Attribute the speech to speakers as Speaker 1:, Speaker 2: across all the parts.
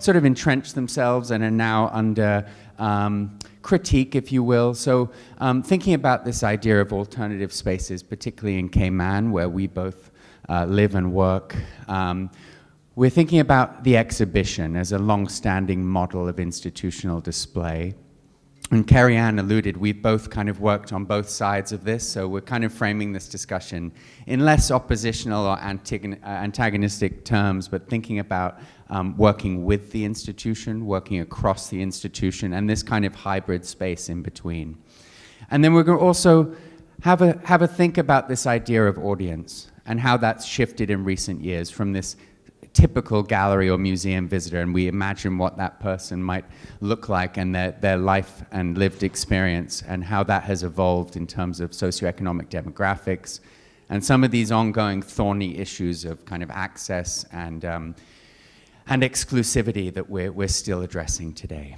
Speaker 1: sort of entrenched themselves and are now under critique, if you will. So thinking about this idea of alternative spaces, particularly in Cayman, where we both live and work, we're thinking about the exhibition as a long-standing model of institutional display. And Carrie Ann alluded, we've both kind of worked on both sides of this, so we're kind of framing this discussion in less oppositional or antagonistic terms, but thinking about working with the institution, working across the institution, and this kind of hybrid space in between. And then we're going to also have a think about this idea of audience and how that's shifted in recent years from this typical gallery or museum visitor, and we imagine what that person might look like and their life and lived experience and how that has evolved in terms of socioeconomic demographics and some of these ongoing thorny issues of kind of access and exclusivity that we're still addressing today.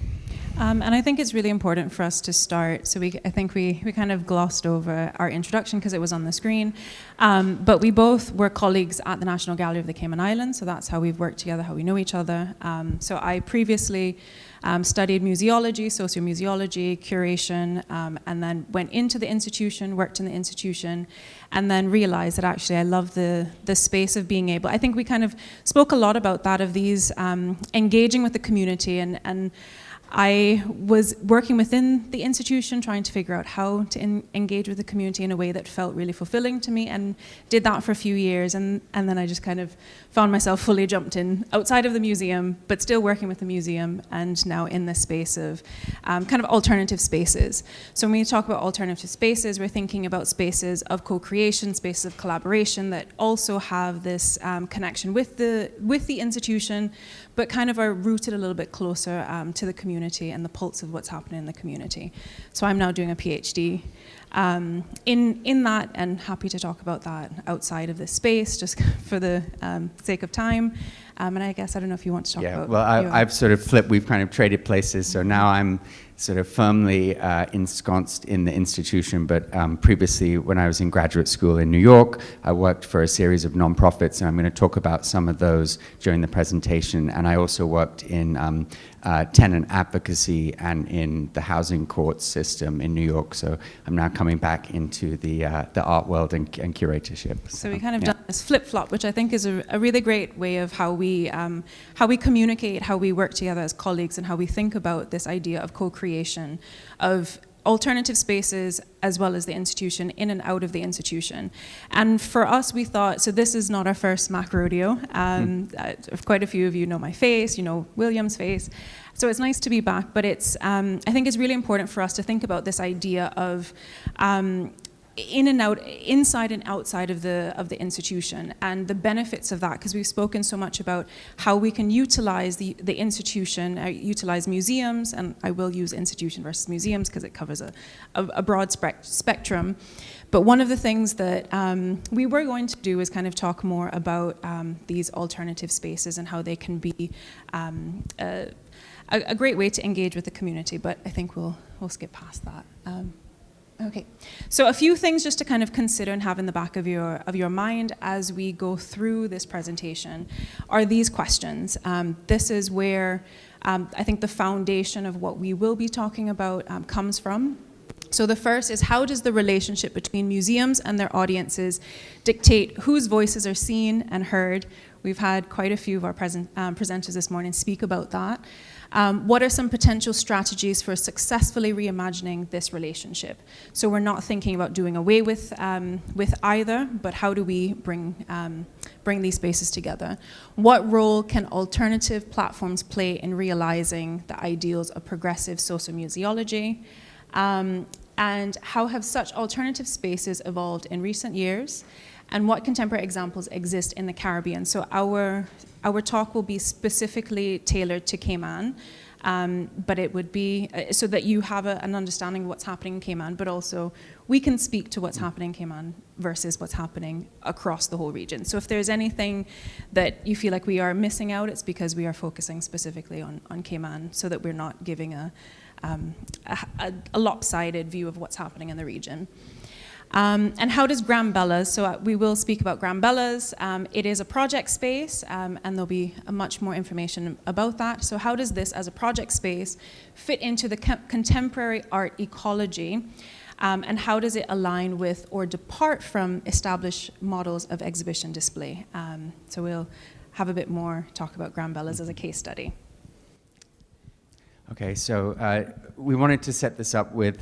Speaker 2: And I think it's really important for us to start. So I think we kind of glossed over our introduction because it was on the screen. But we both were colleagues at the National Gallery of the Cayman Islands, so that's how we've worked together, how we know each other. So I previously studied museology, sociomuseology, curation, and then went into the institution, worked in the institution, and then realized that actually I love the space of being able, I think we kind of spoke a lot about that, of these engaging with the community, and I was working within the institution trying to figure out how to engage with the community in a way that felt really fulfilling to me, and did that for a few years, and then I just kind of found myself fully jumped in outside of the museum, but still working with the museum, and now in this space of kind of alternative spaces. So when we talk about alternative spaces, we're thinking about spaces of co-creation, spaces of collaboration that also have this connection with the institution, but kind of are rooted a little bit closer to the community and the pulse of what's happening in the community. So I'm now doing a PhD in that, and happy to talk about that outside of this space, just for the sake of time. And I guess, I don't know if you want to talk about...
Speaker 1: Yeah, well, I've sort of flipped, we've kind of traded places, so now I'm sort of firmly ensconced in the institution, but previously when I was in graduate school in New York, I worked for a series of nonprofits, and I'm going to talk about some of those during the presentation, and I also worked in tenant advocacy and in the housing court system in New York, so I'm now coming back into the art world and curatorship.
Speaker 2: So we kind of done this flip-flop, which I think is a really great way of how we communicate, how we work together as colleagues, and how we think about this idea of co-creation, of alternative spaces as well as the institution, in and out of the institution. And for us, we thought, so this is not our first Mac rodeo. Quite a few of you know my face, you know William's face. So it's nice to be back, but it's I think it's really important for us to think about this idea of in and out, inside and outside of the institution, and the benefits of that, because we've spoken so much about how we can utilize the institution, utilize museums, and I will use institution versus museums because it covers a broad spectrum. But one of the things that we were going to do is kind of talk more about these alternative spaces and how they can be a great way to engage with the community, but I think we'll skip past that. Okay, so a few things just to kind of consider and have in the back of your mind as we go through this presentation are these questions. This is where I think the foundation of what we will be talking about comes from. So the first is, how does the relationship between museums and their audiences dictate whose voices are seen and heard? We've had quite a few of our presenters this morning speak about that. What are some potential strategies for successfully reimagining this relationship? So we're not thinking about doing away with either, but how do we bring these spaces together? What role can alternative platforms play in realizing the ideals of progressive sociomuseology? And how have such alternative spaces evolved in recent years? And what contemporary examples exist in the Caribbean? So our talk will be specifically tailored to Cayman, but it would be so that you have an understanding of what's happening in Cayman, but also we can speak to what's happening in Cayman versus what's happening across the whole region. So if there's anything that you feel like we are missing out, it's because we are focusing specifically on Cayman, so that we're not giving a lopsided view of what's happening in the region. And how does Grambellas, so we will speak about Grambellas. It is a project space, and there'll be much more information about that. So how does this as a project space fit into the contemporary art ecology, and how does it align with or depart from established models of exhibition display? So we'll have a bit more talk about Grambellas as a case study.
Speaker 1: Okay, so we wanted to set this up with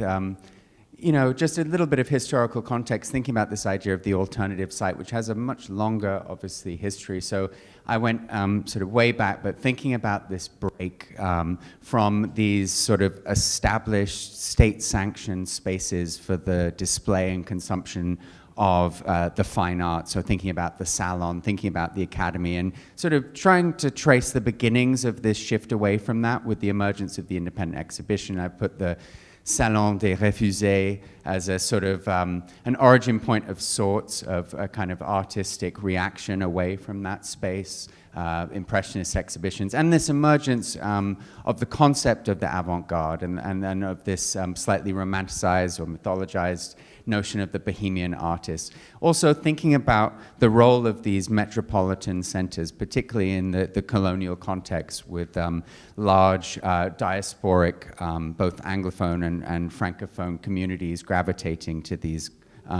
Speaker 1: just a little bit of historical context, thinking about this idea of the alternative site, which has a much longer, obviously, history. So I went sort of way back, but thinking about this break from these sort of established state-sanctioned spaces for the display and consumption of the fine arts, so thinking about the salon, thinking about the academy, and sort of trying to trace the beginnings of this shift away from that with the emergence of the independent exhibition. I put the Salon des Refusés as a sort of an origin point of sorts of a kind of artistic reaction away from that space, impressionist exhibitions, and this emergence of the concept of the avant-garde and of this slightly romanticized or mythologized notion of the bohemian artist. Also thinking about the role of these metropolitan centers, particularly in the colonial context with large diasporic, both Anglophone and Francophone communities gravitating to these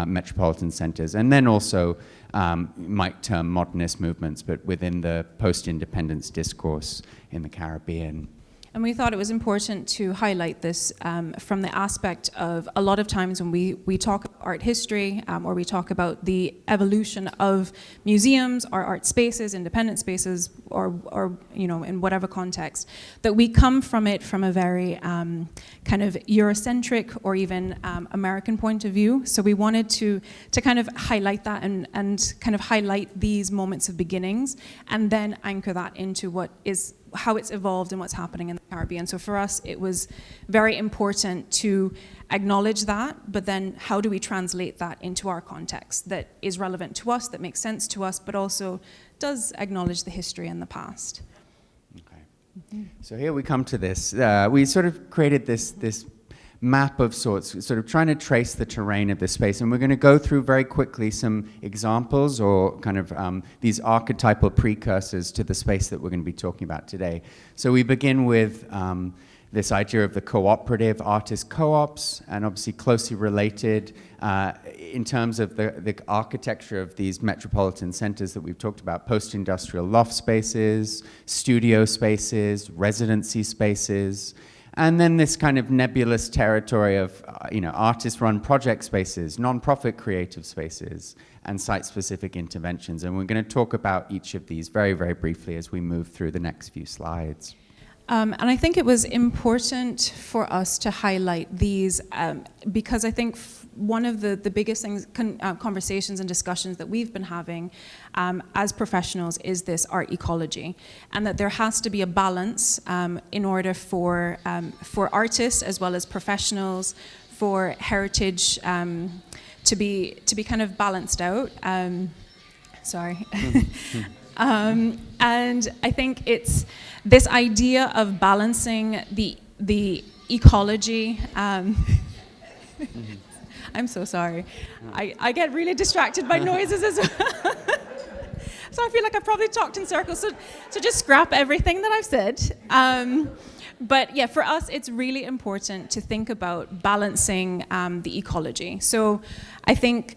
Speaker 1: metropolitan centers. And then also, might term modernist movements, but within the post-independence discourse in the Caribbean.
Speaker 2: And we thought it was important to highlight this from the aspect of a lot of times when we talk about art history or we talk about the evolution of museums or art spaces, independent spaces, or in whatever context, that we come from it from a very kind of Eurocentric or even American point of view. So we wanted to kind of highlight that and kind of highlight these moments of beginnings and then anchor that into how it's evolved and what's happening in the Caribbean. So for us, it was very important to acknowledge that, but then how do we translate that into our context that is relevant to us, that makes sense to us, but also does acknowledge the history and the past.
Speaker 1: Okay. Mm-hmm. So here we come to this. We sort of created this map of sorts, sort of trying to trace the terrain of this space. And we're going to go through very quickly some examples or kind of these archetypal precursors to the space that we're going to be talking about today. So we begin with this idea of the cooperative artist co-ops, and obviously closely related in terms of the architecture of these metropolitan centers that we've talked about: post-industrial loft spaces, studio spaces, residency spaces. And then this kind of nebulous territory of, artist-run project spaces, non-profit creative spaces, and site-specific interventions. And we're going to talk about each of these very, very briefly as we move through the next few slides.
Speaker 2: And I think it was important for us to highlight these because I think one of the biggest things, conversations and discussions that we've been having as professionals is this art ecology, and that there has to be a balance in order for artists as well as professionals, for heritage to be kind of balanced out. Sorry. And I think it's this idea of balancing the ecology. I'm so sorry. I get really distracted by noises as well. So I feel like I've probably talked in circles. So just scrap everything that I've said. But yeah, for us, it's really important to think about balancing the ecology. So I think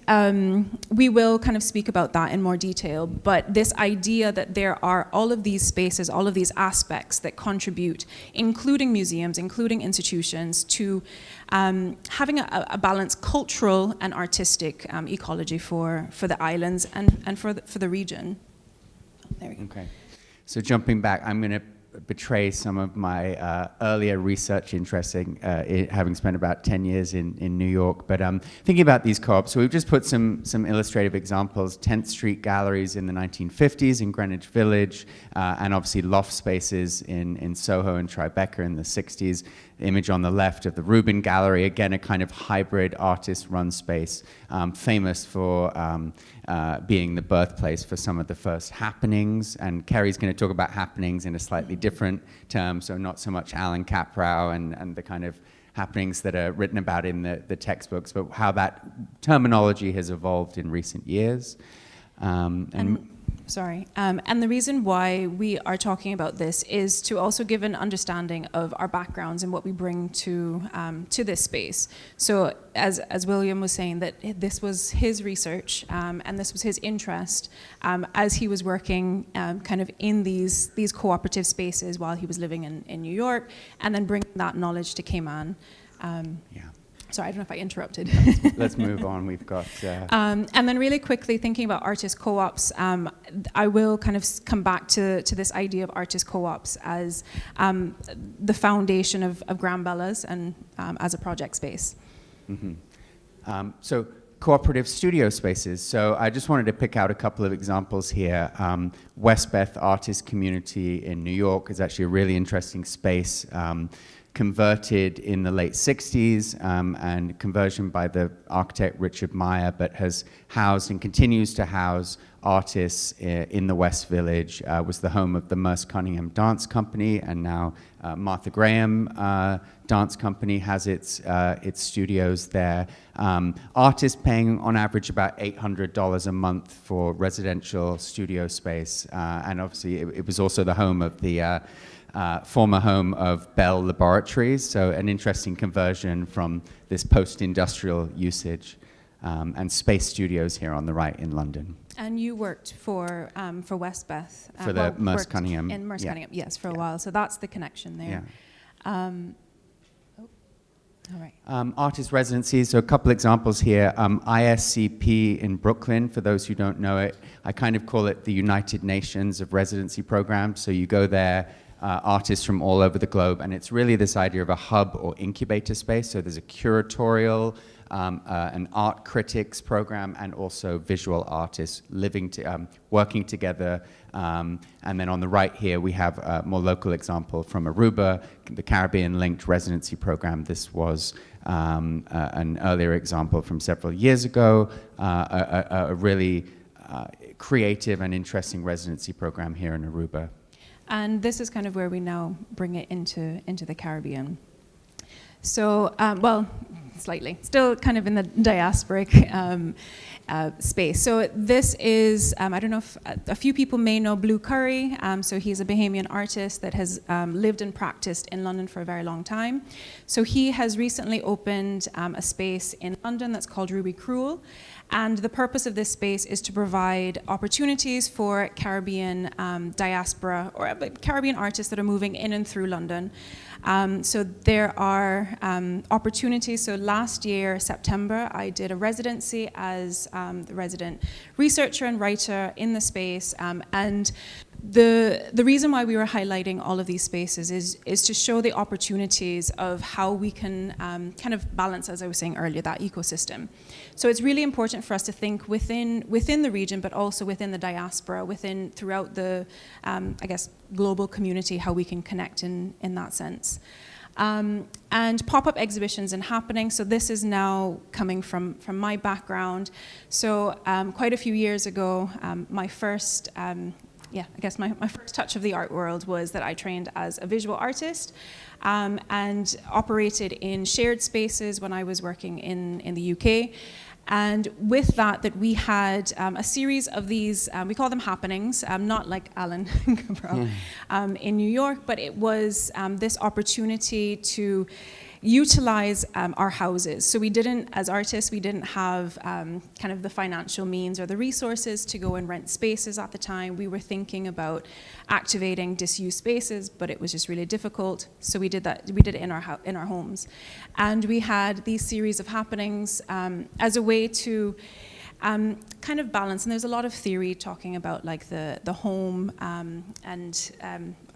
Speaker 2: we will kind of speak about that in more detail, but this idea that there are all of these spaces, all of these aspects that contribute, including museums, including institutions, to having a balanced cultural and artistic ecology for the islands and for the region. There we go. Okay.
Speaker 1: So jumping back, I'm going to betray some of my earlier research interests, having spent about 10 years in New York. But thinking about these co-ops, so we've just put some illustrative examples: 10th Street galleries in the 1950s in Greenwich Village, and obviously loft spaces in Soho and Tribeca in the 60s. The image on the left of the Rubin Gallery, again, a kind of hybrid artist-run space, famous for being the birthplace for some of the first happenings. And Kerry's going to talk about happenings in a slightly different term, so not so much Alan Caprow and the kind of happenings that are written about in the textbooks, but how that terminology has evolved in recent years.
Speaker 2: And the reason why we are talking about this is to also give an understanding of our backgrounds and what we bring to this space. So as William was saying, that this was his research and this was his interest as he was working kind of in these cooperative spaces while he was living in New York, and then bringing that knowledge to Cayman. Sorry, I don't know if I interrupted.
Speaker 1: Let's move on. We've got...
Speaker 2: and then really quickly, thinking about artist co-ops, I will kind of come back to this idea of artist co-ops as the foundation of Grambellas and as a project space.
Speaker 1: Mm-hmm. So cooperative studio spaces. So I just wanted to pick out a couple of examples here. Westbeth Artist Community in New York is actually a really interesting space. Converted in the late 60s and conversion by the architect Richard Meyer, but has housed and continues to house artists in the West Village, was the home of the Merce Cunningham Dance Company, and now Martha Graham Dance Company has its studios there. Artists paying on average about $800 a month for residential studio space, and obviously it was also the home of the former home of Bell Laboratories, so an interesting conversion from this post-industrial usage, and Space Studios here on the right in London.
Speaker 2: And you worked for Westbeth.
Speaker 1: For the Merce Cunningham.
Speaker 2: In Merce Cunningham, yes, for a while. So that's the connection there. All right.
Speaker 1: Artist residencies, so a couple examples here. ISCP in Brooklyn, for those who don't know it, I kind of call it the United Nations of residency programs. So you go there, artists from all over the globe, and it's really this idea of a hub or incubator space. So there's a curatorial, an art critics program, and also visual artists working together. And then on the right here, we have a more local example from Aruba, the Caribbean-linked residency program. This was an earlier example from several years ago, a really creative and interesting residency program here in Aruba.
Speaker 2: And this is kind of where we now bring it into the Caribbean. So, well, slightly, still kind of in the diasporic space. So this is, I don't know if a few people may know Blue Curry. So he's a Bahamian artist that has lived and practiced in London for a very long time. So he has recently opened a space in London that's called Ruby Cruel. And the purpose of this space is to provide opportunities for Caribbean diaspora or Caribbean artists that are moving in and through London. So there are opportunities. So last year, September, I did a residency as the resident researcher and writer in the space. And the reason why we were highlighting all of these spaces is to show the opportunities of how we can kind of balance, as I was saying earlier, that ecosystem. So it's really important for us to think within the region, but also within the diaspora, throughout the, I guess, global community, how we can connect in that sense. And pop-up exhibitions and happenings. So this is now coming from my background. So quite a few years ago, my first touch of the art world was that I trained as a visual artist and operated in shared spaces when I was working in the UK. And with that we had a series of these, we call them happenings, not like Alan Cabral in New York, but it was this opportunity to utilize our houses. So we didn't, as artists, we didn't have kind of the financial means or the resources to go and rent spaces at the time. We were thinking about activating disused spaces, but it was just really difficult. So we did that. We did it in our homes, and we had these series of happenings as a way to kind of balance. And there's a lot of theory talking about like the home, and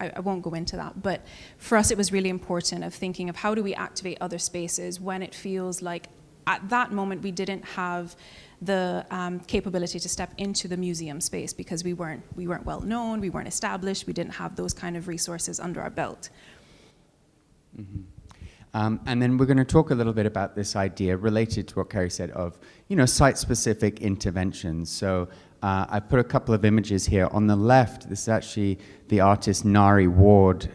Speaker 2: I won't go into that, but for us it was really important of thinking of how do we activate other spaces when it feels like at that moment we didn't have the capability to step into the museum space because we weren't well known, we weren't established, we didn't have those kind of resources under our belt.
Speaker 1: Mm-hmm. And then we're going to talk a little bit about this idea related to what Carrie said of, site-specific interventions. So I put a couple of images here. On the left, this is actually the artist Nari Ward.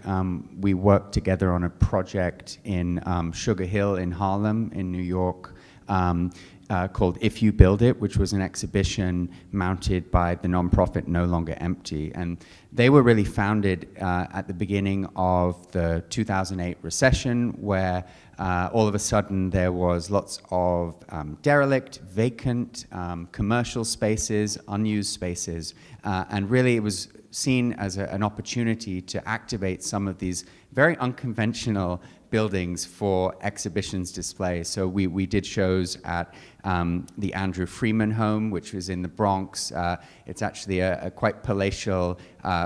Speaker 1: We worked together on a project in Sugar Hill in Harlem, in New York, called If You Build It, which was an exhibition mounted by the nonprofit No Longer Empty. And they were really founded at the beginning of the 2008 recession, where all of a sudden there was lots of derelict, vacant, commercial spaces, unused spaces. And really it was seen as an opportunity to activate some of these very unconventional buildings for exhibitions displays. So we did shows at the Andrew Freeman home, which was in the Bronx. It's actually a quite palatial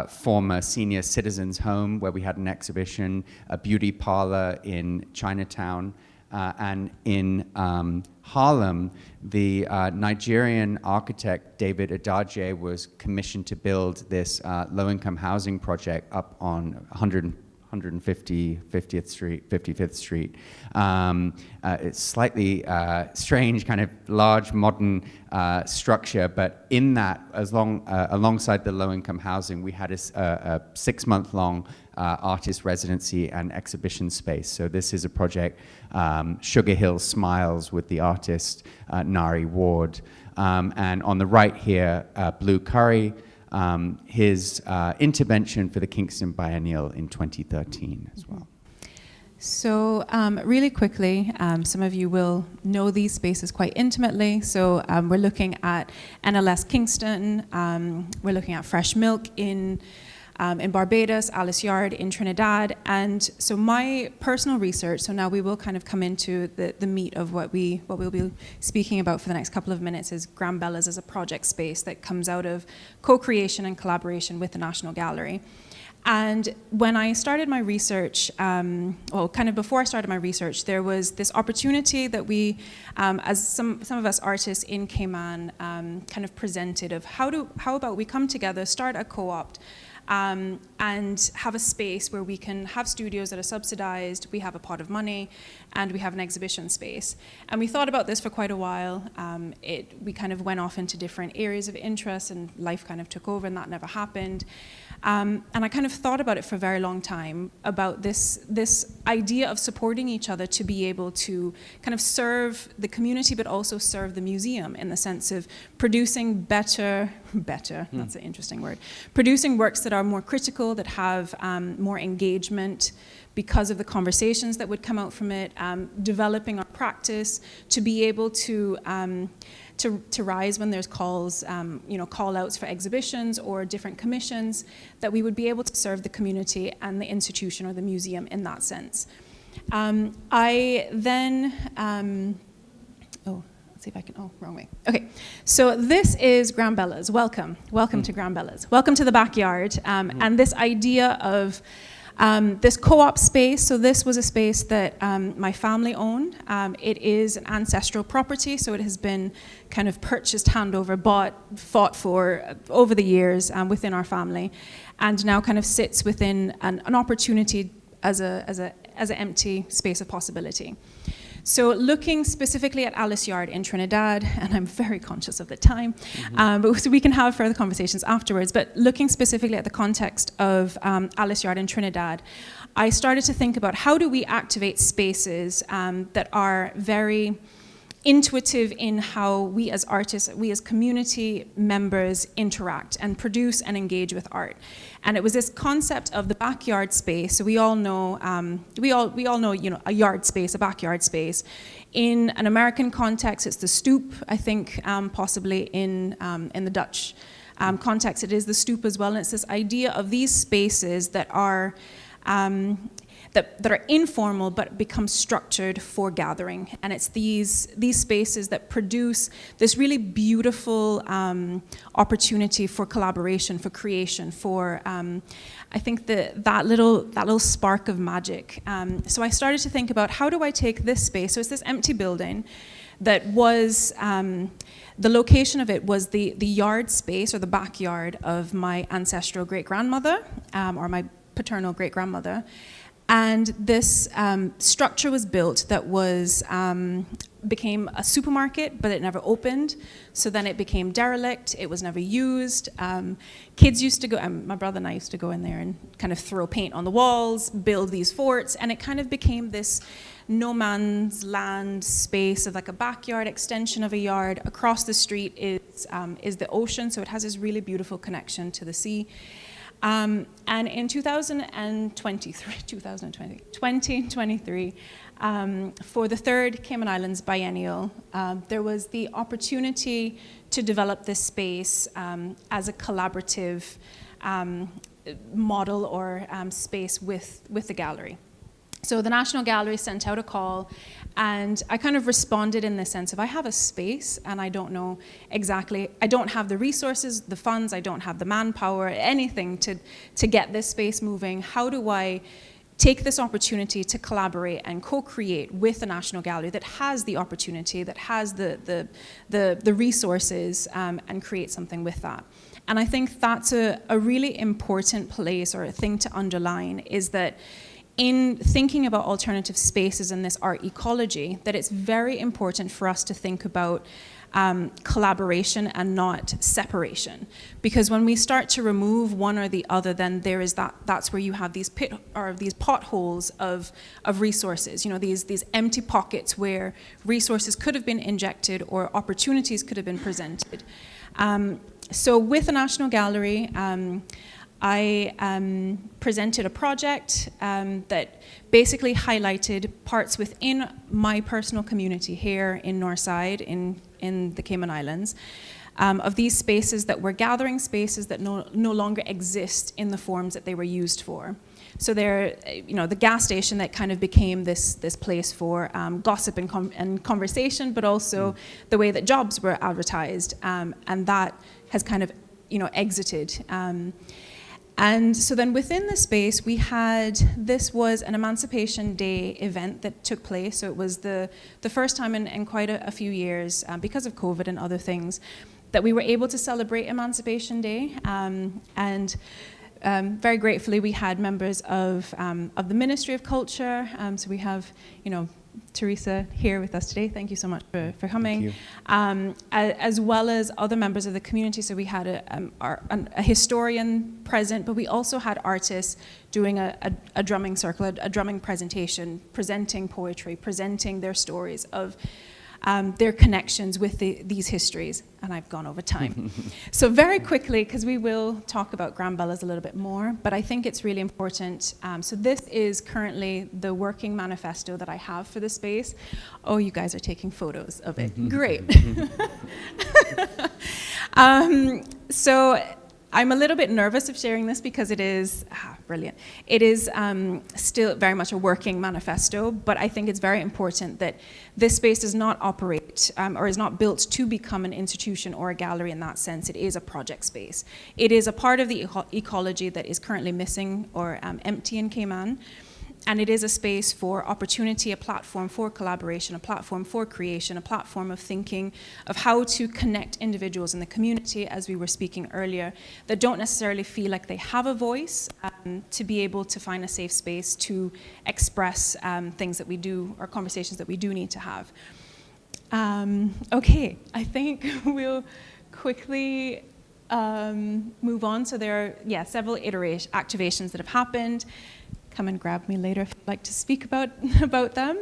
Speaker 1: former senior citizens home where we had an exhibition, a beauty parlor in Chinatown. And in Harlem, the Nigerian architect David Adaje was commissioned to build this low-income housing project up on 150th Street. It's slightly strange, kind of large modern structure, but in that, alongside the low-income housing, we had a 6-month-long artist residency and exhibition space. So this is a project, Sugar Hill Smiles, with the artist Nari Ward. And on the right here, Blue Curry, his intervention for the Kingston Biennial in 2013 as well.
Speaker 2: So really quickly, some of you will know these spaces quite intimately. So we're looking at NLS Kingston, we're looking at Fresh Milk in Barbados, Alice Yard in Trinidad. And so my personal research, so now we will kind of come into the meat of what we'll be speaking about for the next couple of minutes, is Grambella's as a project space that comes out of co-creation and collaboration with the National Gallery. And when I started my research, kind of before I started my research, there was this opportunity that we, as some of us artists in Cayman, kind of presented of how about we come together, start a co-op, and have a space where we can have studios that are subsidized, we have a pot of money, and we have an exhibition space. And we thought about this for quite a while. We kind of went off into different areas of interest, and life kind of took over, and that never happened. And I kind of thought about it for a very long time, about this idea of supporting each other to be able to kind of serve the community, but also serve the museum, in the sense of producing better, that's an interesting word, producing works that are more critical, that have more engagement because of the conversations that would come out from it, developing our practice to be able to rise when there's calls, call outs for exhibitions or different commissions, that we would be able to serve the community and the institution or the museum in that sense. I then, let's see if I can, wrong way. Okay, so this is Grambella's. Welcome to Grambella's. Welcome to the backyard. And this idea of this co-op space, so this was a space that my family owned. It is an ancestral property, so it has been kind of purchased, handover, bought, fought for over the years within our family, and now kind of sits within an opportunity as an empty space of possibility. So looking specifically at Alice Yard in Trinidad, and I'm very conscious of the time, but so we can have further conversations afterwards, but looking specifically at the context of Alice Yard in Trinidad, I started to think about how do we activate spaces that are very intuitive in how we as artists, we as community members interact and produce and engage with art. And it was this concept of the backyard space. So we all know, a yard space, a backyard space. In an American context, it's the stoop. I think possibly in the Dutch context, it is the stoop as well. And it's this idea of these spaces that are that are informal but become structured for gathering. And it's these spaces that produce this really beautiful opportunity for collaboration, for creation, for I think that little spark of magic. So I started to think about, how do I take this space? So it's this empty building that was, the location of it was the yard space or the backyard of my ancestral great-grandmother, or my paternal great-grandmother. And this structure was built that was became a supermarket, but it never opened. So then it became derelict. It was never used. Kids used to go, my brother and I used to go in there and kind of throw paint on the walls, build these forts, and it kind of became this no man's land space of like a backyard extension of a yard. Across the street is the ocean, so it has this really beautiful connection to the sea. And in 2023, for the third Cayman Islands biennial, there was the opportunity to develop this space as a collaborative model or space with the gallery. So the National Gallery sent out a call, and I kind of responded in the sense of, I have a space and I don't know exactly, I don't have the resources, the funds, I don't have the manpower, anything to get this space moving. How do I take this opportunity to collaborate and co-create with the National Gallery that has the opportunity, that has the resources, and create something with that? And I think that's a really important place or a thing to underline, is that in thinking about alternative spaces in this art ecology, that it's very important for us to think about collaboration and not separation. Because when we start to remove one or the other, then there is that's where you have these these potholes of resources, these empty pockets where resources could have been injected or opportunities could have been presented. So with the National Gallery, I presented a project that basically highlighted parts within my personal community here in Northside, in the Cayman Islands, of these spaces that were gathering spaces that no longer exist in the forms that they were used for. So they're, the gas station that kind of became this place for gossip and conversation, but also the way that jobs were advertised, and that has kind of, exited. And so then within the space, this was an Emancipation Day event that took place. So it was the first time in quite a few years, because of COVID and other things, that we were able to celebrate Emancipation Day. And very gratefully, we had members of the Ministry of Culture. So we have, Teresa here with us today. Thank you so much for coming. As well as other members of the community. So we had a historian present, but we also had artists doing a drumming circle, a drumming presentation, presenting poetry, presenting their stories of their connections with these histories. And I've gone over time. So very quickly, because we will talk about Granbellas a little bit more, but I think it's really important. So this is currently the working manifesto that I have for the space. Oh, you guys are taking photos of it. Great. So I'm a little bit nervous of sharing this because it is, brilliant. It is still very much a working manifesto, but I think it's very important that this space does not operate or is not built to become an institution or a gallery in that sense. It is a project space. It is a part of the ecology that is currently missing or empty in Cayman. And it is a space for opportunity, a platform for collaboration, a platform for creation, a platform of thinking of how to connect individuals in the community, as we were speaking earlier, that don't necessarily feel like they have a voice, to be able to find a safe space to express things that we do, or conversations that we do need to have. Okay, I think we'll quickly move on. So there are, several activations that have happened. Come and grab me later if you'd like to speak about them.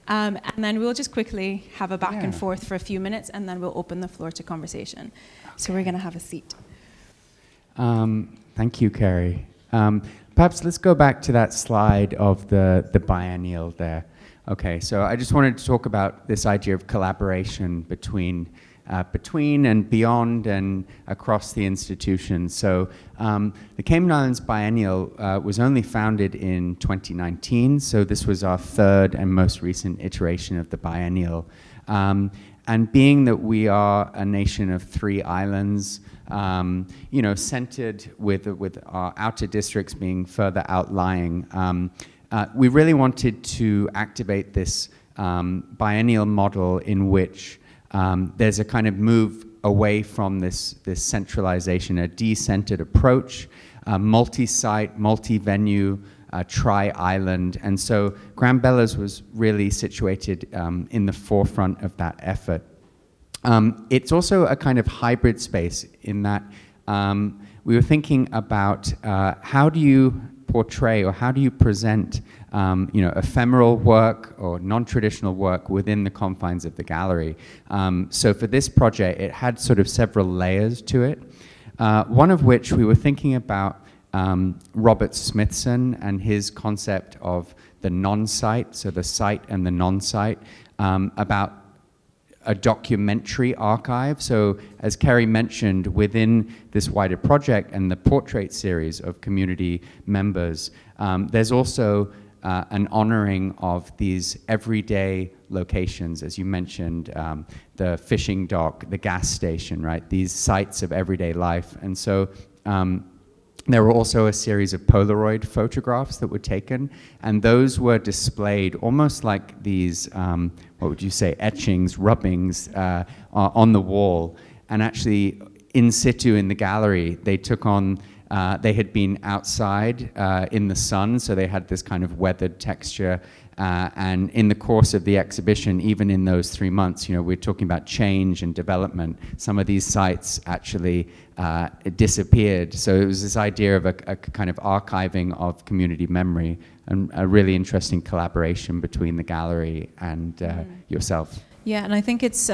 Speaker 2: And then we'll just quickly have a back and forth for a few minutes, and then we'll open the floor to conversation. Okay. So we're going to have a seat.
Speaker 1: Thank you, Carrie. Perhaps let's go back to that slide of the biennial there. Okay, so I just wanted to talk about this idea of collaboration between and beyond and across the institution. So the Cayman Islands Biennial was only founded in 2019, so this was our third and most recent iteration of the biennial. And being that we are a nation of 3 islands, centered with our outer districts being further outlying, we really wanted to activate this biennial model in which there's a kind of move away from this centralization, a decentered approach, multi-site, multi-venue tri-island. And so Grand Bellas was really situated in the forefront of that effort. It's also a kind of hybrid space in that we were thinking about how do you portray or how do you present ephemeral work or non-traditional work within the confines of the gallery. So for this project, it had sort of several layers to it, one of which we were thinking about Robert Smithson and his concept of the non-site, so the site and the non-site, about a documentary archive. So as Kerry mentioned, within this wider project and the portrait series of community members, there's also an honoring of these everyday locations, as you mentioned, the fishing dock, the gas station, right? These sites of everyday life. And so there were also a series of Polaroid photographs that were taken, and those were displayed almost like these, what would you say, etchings, rubbings on the wall. And actually, in situ in the gallery, they took on, they had been outside in the sun, so they had this kind of weathered texture. And in the course of the exhibition, even in those 3 months, we're talking about change and development. Some of these sites actually disappeared. So it was this idea of a kind of archiving of community memory, and a really interesting collaboration between the gallery and yourself.
Speaker 2: Yeah, and I think it's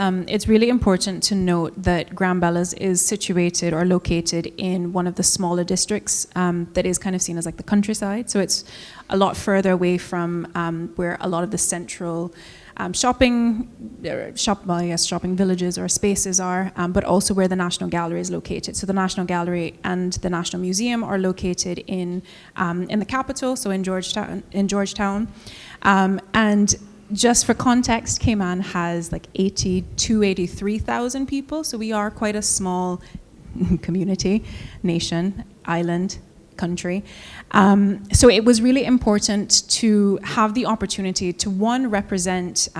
Speaker 2: really important to note that Grand Bellas is situated or located in one of the smaller districts that is kind of seen as like the countryside. So it's a lot further away from where a lot of the central shopping villages or spaces are, but also where the National Gallery is located. So the National Gallery and the National Museum are located in the capital, so in Georgetown, and just for context, Cayman has like 83,000 people, so we are quite a small community, nation, island, country. So it was really important to have the opportunity to, one, represent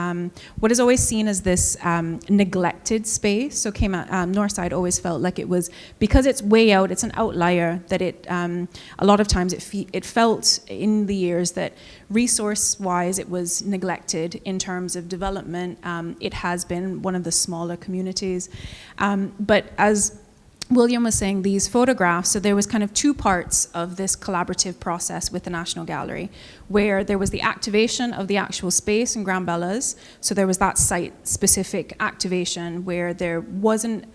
Speaker 2: what is always seen as this neglected space. So Northside always felt like it was, because it's way out, it's an outlier, that it, a lot of times it felt in the years that resource-wise it was neglected in terms of development. It has been one of the smaller communities. But as William was saying, these photographs, so there was kind of two parts of this collaborative process with the National Gallery, where there was the activation of the actual space in Grand Bellas. So there was that site-specific activation where there was an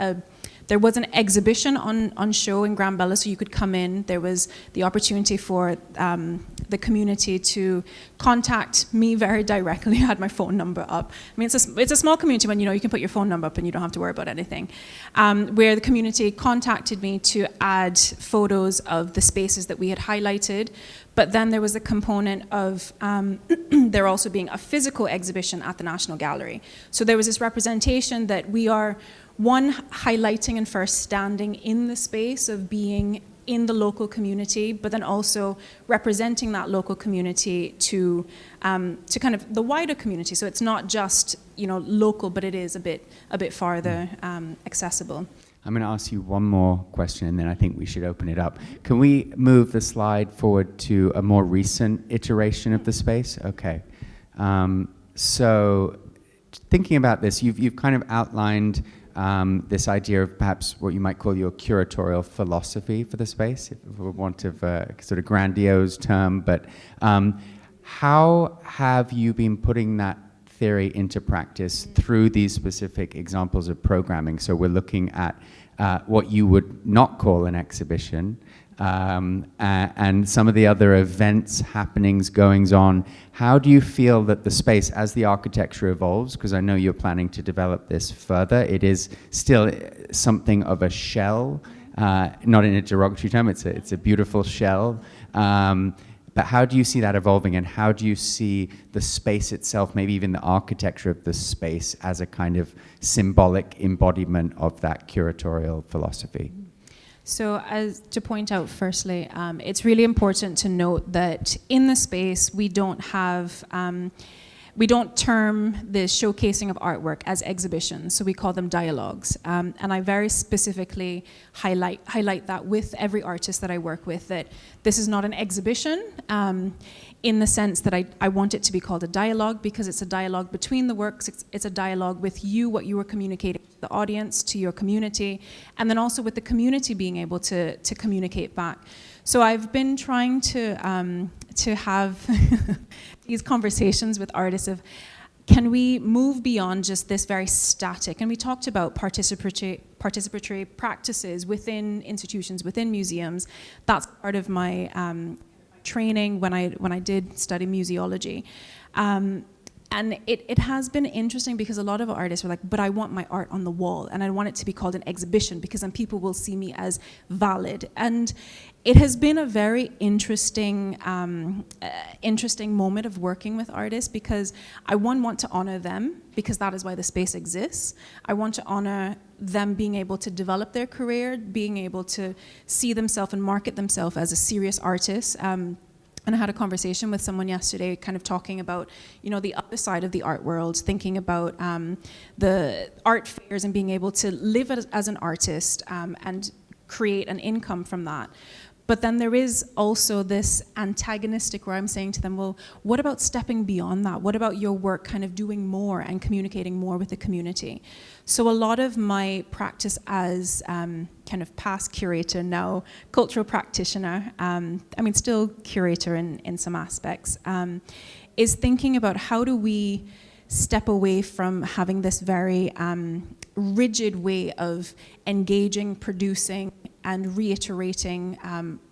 Speaker 2: exhibition on show in Grand Bellas, so you could come in. There was the opportunity for the community to contact me very directly. I had my phone number up. I mean, it's a small community when you can put your phone number up and you don't have to worry about anything. Where the community contacted me to add photos of the spaces that we had highlighted. But then there was the component of there also being a physical exhibition at the National Gallery. So there was this representation that we are, one, highlighting and first standing in the space of being in the local community, but then also representing that local community to kind of the wider community. So it's not just local, but it is a bit farther accessible.
Speaker 1: I'm going to ask you one more question, and then I think we should open it up. Can we move the slide forward to a more recent iteration of the space? Okay. So thinking about this, you've kind of outlined this idea of perhaps what you might call your curatorial philosophy for the space, for want of a sort of grandiose term. But how have you been putting that theory into practice through these specific examples of programming? So we're looking at what you would not call an exhibition, and some of the other events, happenings, goings on. How do you feel that the space, as the architecture evolves, because I know you're planning to develop this further, it is still something of a shell, not in a derogatory term, it's a beautiful shell. But how do you see that evolving, and how do you see the space itself, maybe even the architecture of the space, as a kind of symbolic embodiment of that curatorial philosophy?
Speaker 2: So to point out firstly, it's really important to note that in the space we don't have we don't term the showcasing of artwork as exhibitions, so we call them dialogues. And I very specifically highlight that with every artist that I work with, that this is not an exhibition in the sense that I want it to be called a dialogue, because it's a dialogue between the works, it's a dialogue with you, what you are communicating to the audience, to your community, and then also with the community being able to communicate back. So I've been trying to have these conversations with artists of, can we move beyond just this very static? And we talked about participatory practices within institutions, within museums. That's part of my training when I did study museology. And it has been interesting because a lot of artists were like, but I want my art on the wall and I want it to be called an exhibition because then people will see me as valid. And it has been a very interesting moment of working with artists, because I want to honor them, because that is why the space exists. I want to honor them being able to develop their career, being able to see themselves and market themselves as a serious artist. And I had a conversation with someone yesterday kind of talking about, the other side of the art world, thinking about the art fairs and being able to live as an artist and create an income from that. But then there is also this antagonistic where I'm saying to them, well, what about stepping beyond that? What about your work kind of doing more and communicating more with the community? So a lot of my practice as kind of past curator, now cultural practitioner, still curator in some aspects, is thinking about how do we step away from having this very rigid way of engaging, producing, and reiterating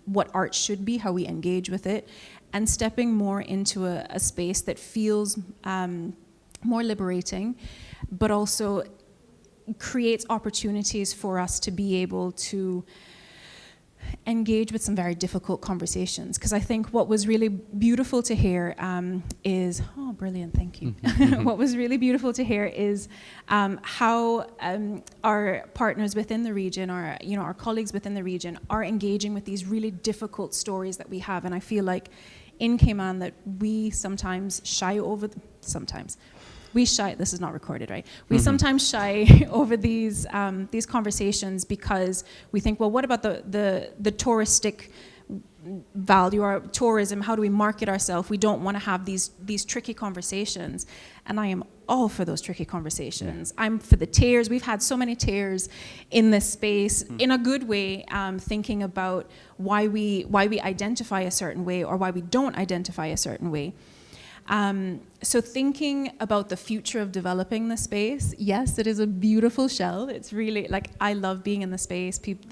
Speaker 2: what art should be, how we engage with it, and stepping more into a space that feels more liberating, but also creates opportunities for us to be able to engage with some very difficult conversations. Because I think what was really beautiful to hear is, oh, brilliant, thank you. What was really beautiful to hear is how our partners within the region, our colleagues within the region, are engaging with these really difficult stories that we have. And I feel like in Cayman that we sometimes shy over, this is not recorded, right? We sometimes shy over these conversations because we think, well, what about the touristic value or tourism? How do we market ourselves? We don't want to have these tricky conversations. And I am all for those tricky conversations. I'm for the tears. We've had so many tears in this space in a good way, thinking about why we identify a certain way or why we don't identify a certain way. So thinking about the future of developing the space, yes, it is a beautiful shell. It's really, I love being in the space. People,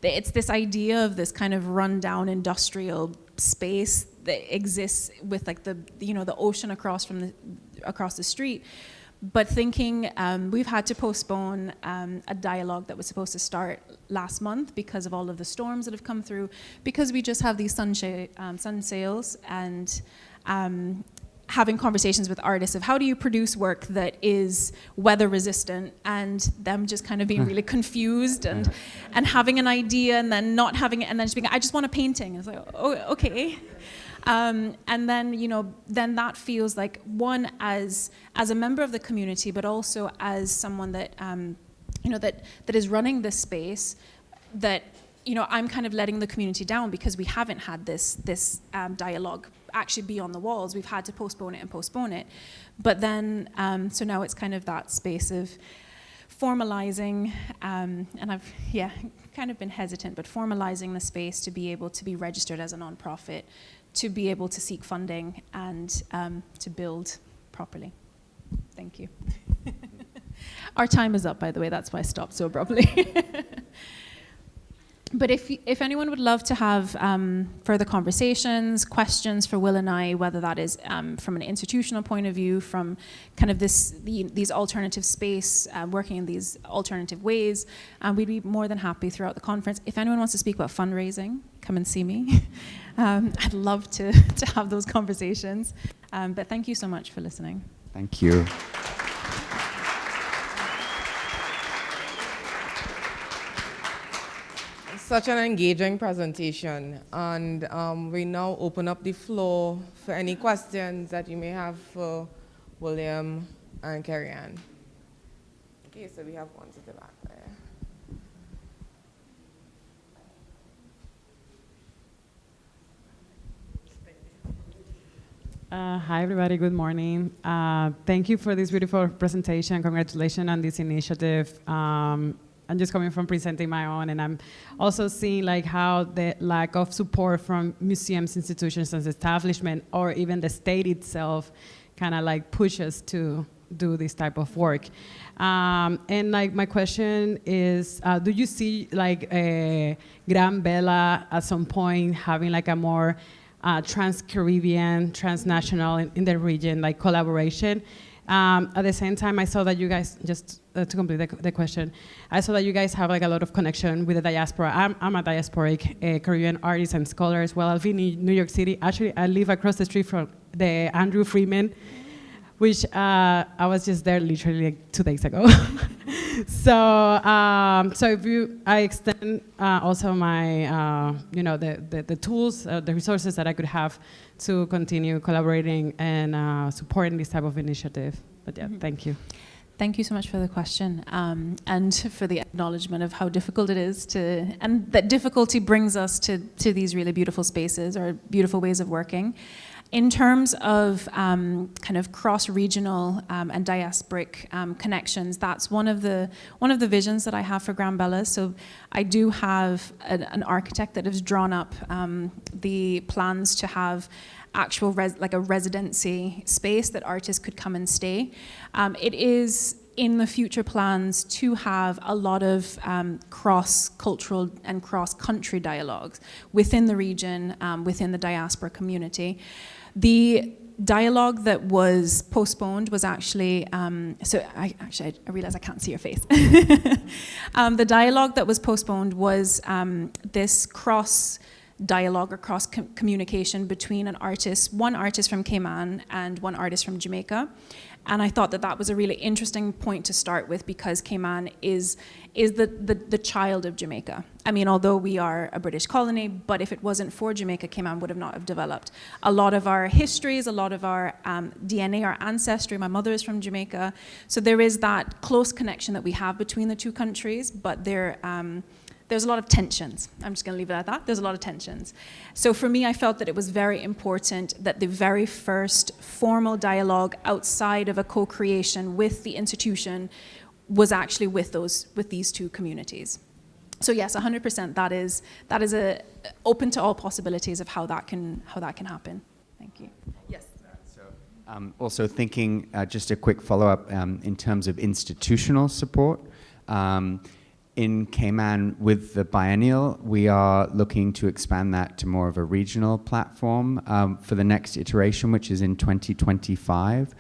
Speaker 2: it's this idea of this kind of rundown industrial space that exists with the ocean across the street. But thinking, we've had to postpone a dialogue that was supposed to start last month because of all of the storms that have come through, because we just have these sun sails and having conversations with artists of how do you produce work that is weather resistant, and them just kind of being really confused and having an idea and then not having it and then just being, I just want a painting. And it's like, oh, okay. And then, then that feels like one as a member of the community, but also as someone that, that is running this space, that, I'm kind of letting the community down because we haven't had this dialogue actually be on the walls. We've had to postpone it. But then, so now it's kind of that space of formalizing, and I've, kind of been hesitant, but formalizing the space to be able to be registered as a nonprofit, to be able to seek funding and to build properly. Thank you. Our time is up, by the way. That's why I stopped so abruptly. But if anyone would love to have further conversations, questions for Will and I, whether that is from an institutional point of view, from kind of these alternative space, working in these alternative ways, we'd be more than happy throughout the conference. If anyone wants to speak about fundraising, come and see me. I'd love to have those conversations. But thank you so much for listening.
Speaker 1: Thank you.
Speaker 3: such an engaging presentation, and we now open up the floor for any questions that you may have for William and Carrie Ann. Okay, so we have one to the back there.
Speaker 4: Hi, everybody. Good morning. Thank you for this beautiful presentation. Congratulations on this initiative. I'm just coming from presenting my own, and I'm also seeing like how the lack of support from museums, institutions, and establishment, or even the state itself, kind of like pushes to do this type of work. And like my question is, do you see like Gran Vela at some point having like a more trans-Caribbean, transnational in the region, like collaboration? At the same time, I saw that you guys, just to complete the question, I saw that you guys have like a lot of connection with the diaspora. I'm a diasporic Caribbean artist and scholar as well. I live in New York City. Actually, I live across the street from the Andrew Freeman, which I was just there literally like 2 days ago. So if I extend also my, the tools, the resources that I could have to continue collaborating and supporting this type of initiative. But yeah, thank you.
Speaker 2: Thank you so much for the question, and for the acknowledgement of how difficult it is and that difficulty brings us to these really beautiful spaces or beautiful ways of working. In terms of kind of cross-regional and diasporic connections, that's one of the visions that I have for Gran Vela. So I do have an architect that has drawn up the plans to have actual like a residency space that artists could come and stay. It is in the future plans to have a lot of cross-cultural and cross-country dialogues within the region, within the diaspora community. The dialogue that was postponed was actually, I realize I can't see your face. The dialogue that was postponed was this cross-dialogue or cross-communication between one artist from Cayman and one artist from Jamaica. And I thought that was a really interesting point to start with, because Cayman is the child of Jamaica. I mean, although we are a British colony, but if it wasn't for Jamaica, Cayman would have not have developed. A lot of our histories, a lot of our DNA, our ancestry, my mother is from Jamaica. So there is that close connection that we have between the two countries, but there's a lot of tensions. I'm just going to leave it at that. There's a lot of tensions. So for me, I felt that it was very important that the very first formal dialogue outside of a co-creation with the institution was actually with these two communities. So yes, 100%. That is open to all possibilities of how that can happen. Thank you. Yes.
Speaker 1: Also thinking, just a quick follow-up in terms of institutional support. In Cayman, with the biennial, we are looking to expand that to more of a regional platform for the next iteration, which is in 2025.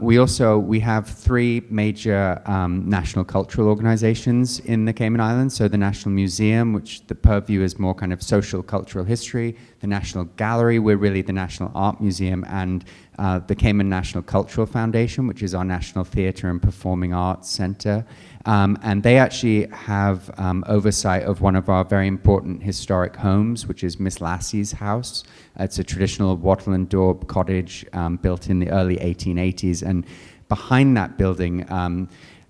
Speaker 1: We have 3 major national cultural organizations in the Cayman Islands. So the National Museum, which the purview is more kind of social cultural history, the National Gallery, we're really the National Art Museum, and the Cayman National Cultural Foundation, which is our national theater and performing arts center. And they actually have oversight of one of our very important historic homes, which is Miss Lassie's house. It's a traditional wattle and daub cottage built in the early 1880s. And behind that building,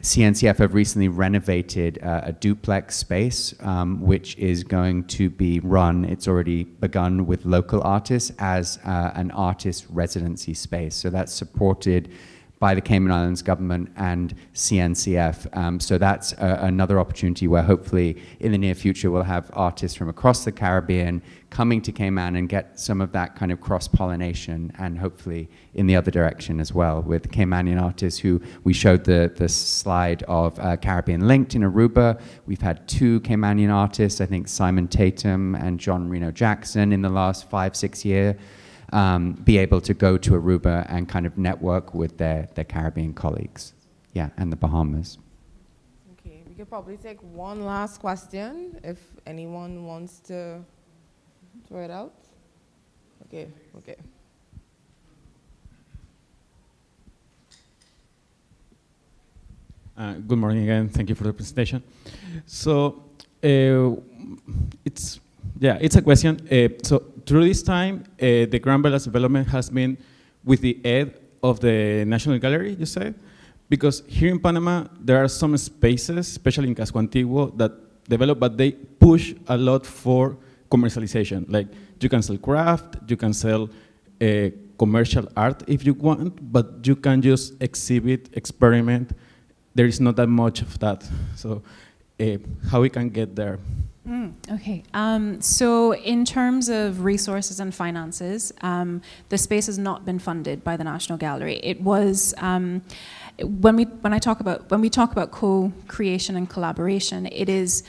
Speaker 1: CNCF have recently renovated a duplex space, which is going to be run, it's already begun with local artists as an artist residency space. So that's supported by the Cayman Islands government and CNCF. So that's another opportunity where hopefully in the near future we'll have artists from across the Caribbean coming to Cayman and get some of that kind of cross-pollination, and hopefully in the other direction as well with Caymanian artists who we showed the slide of Caribbean Linked in Aruba. We've had 2 Caymanian artists, I think Simon Tatum and John Reno Jackson in the last 5-6 years. Be able to go to Aruba and kind of network with their Caribbean colleagues. Yeah, and the Bahamas.
Speaker 3: Okay, we could probably take one last question if anyone wants to throw it out. Okay.
Speaker 5: Good morning again. Thank you for the presentation. So it's a question. So through this time, the Grand Bellas development has been with the aid of the National Gallery, you said? Because here in Panama, there are some spaces, especially in Casco Antiguo, that develop, but they push a lot for commercialization. Like you can sell craft, you can sell commercial art if you want, but you can just exhibit, experiment. There is not that much of that. So how we can get there?
Speaker 2: Okay, so in terms of resources and finances, the space has not been funded by the National Gallery. It was when we talk about co-creation and collaboration, it is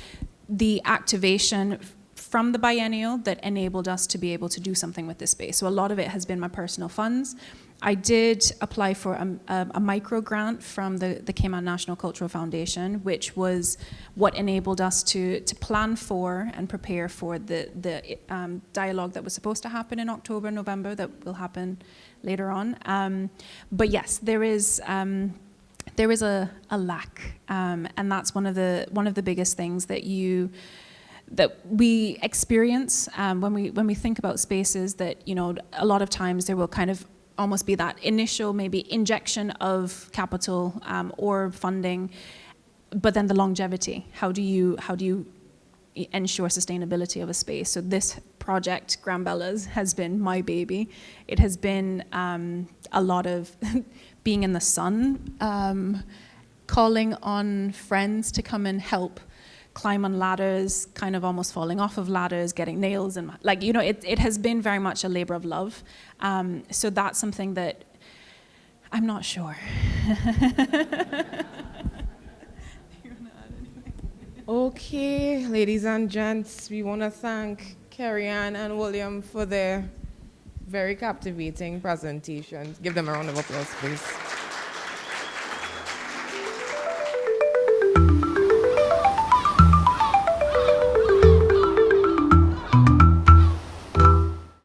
Speaker 2: the activation from the biennial that enabled us to be able to do something with this space. So a lot of it has been my personal funds. I did apply for a micro grant from the Cayman National Cultural Foundation, which was what enabled us to plan for and prepare for the dialogue that was supposed to happen in October, November, that will happen later on. But yes, there is a lack, and that's one of the biggest things that we experience when we think about spaces. That, you know, a lot of times there will kind of almost be that initial maybe injection of capital or funding, but then the longevity. How do you ensure sustainability of a space? So this project, Grand Bellas, has been my baby. It has been a lot of being in the sun, calling on friends to come and help, climb on ladders, kind of almost falling off of ladders, getting nails, and like, you know, it has been very much a labor of love. So that's something that I'm not sure.
Speaker 3: Okay, ladies and gents, we want to thank Carrie-Ann and William for their very captivating presentations. Give them a round of applause, please.